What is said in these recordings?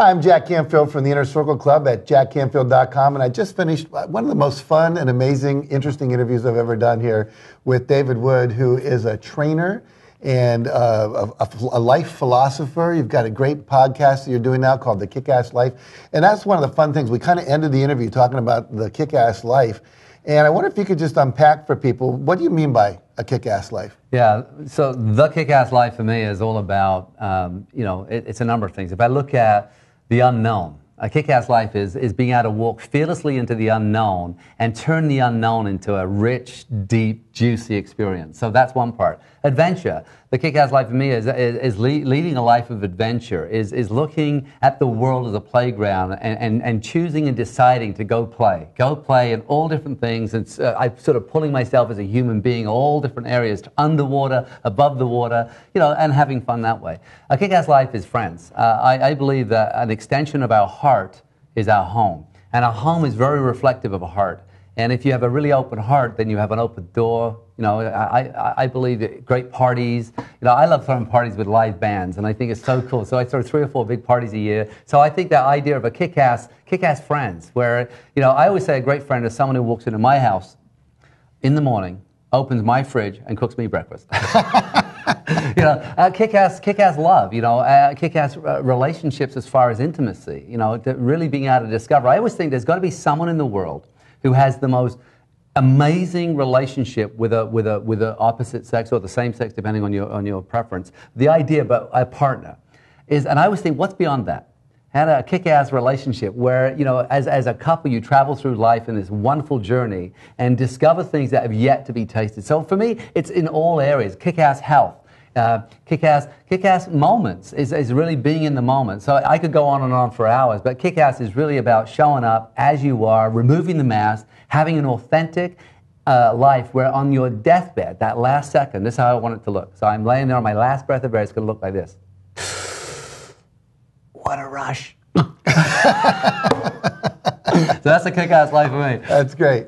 Hi, I'm Jack Canfield from the Inner Circle Club at jackcanfield.com, and I just finished one of the most fun and amazing, interesting interviews I've ever done here with David Wood, who is a trainer and a life philosopher. You've got a great podcast that you're doing now called The Kick-Ass Life, and that's one of the fun things. We kind of ended the interview talking about the kick-ass life, and I wonder if you could just unpack for people, what do you mean by a kick-ass life? Yeah, so the kick-ass life for me is all about, it's a number of things. If I look at the unknown, a kick-ass life is being able to walk fearlessly into the unknown and turn the unknown into a rich, deep, juicy experience. So that's one part. Adventure. The kick-ass life for me is leading a life of adventure, is looking at the world as a playground and choosing and deciding to go play. Go play in all different things. And I'm sort of pulling myself as a human being all different areas, underwater, above the water, and having fun that way. A kick-ass life is friends. I believe that an extension of our heart is our home. And our home is very reflective of a heart. And if you have a really open heart, then you have an open door. I believe that great parties. I love throwing parties with live bands, and I think it's so cool. So I throw 3 or 4 big parties a year. So I think that idea of a kick-ass friends, where I always say a great friend is someone who walks into my house in the morning, opens my fridge, and cooks me breakfast. Kick-ass love, kick-ass relationships as far as intimacy, really being able to discover. I always think there's got to be someone in the world who has the most amazing relationship with a opposite sex or the same sex, depending on your preference. The idea about a partner is, and I always think, what's beyond that? Had a kick-ass relationship where, as a couple, you travel through life in this wonderful journey and discover things that have yet to be tasted. So for me, it's in all areas. Kick-ass health. Kick-ass moments is really being in the moment. So I could go on and on for hours, but kick-ass is really about showing up as you are, removing the mask, having an authentic life where on your deathbed, that last second, this is how I want it to look. So I'm laying there on my last breath of air, it's going to look like this. What a rush. So that's a kick-ass life for me. That's great.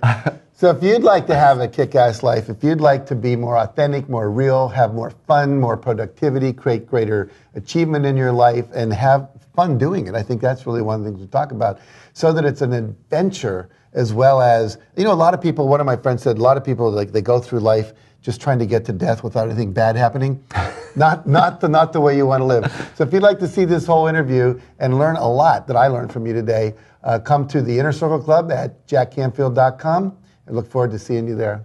So if you'd like to have a kick-ass life, if you'd like to be more authentic, more real, have more fun, more productivity, create greater achievement in your life, and have fun doing it, I think that's really one of the things we talk about, so that it's an adventure as well as, a lot of people, one of my friends said, a lot of people, they go through life just trying to get to death without anything bad happening. Not the way you want to live. So if you'd like to see this whole interview and learn a lot that I learned from you today, come to the Inner Circle Club at jackcanfield.com. I look forward to seeing you there.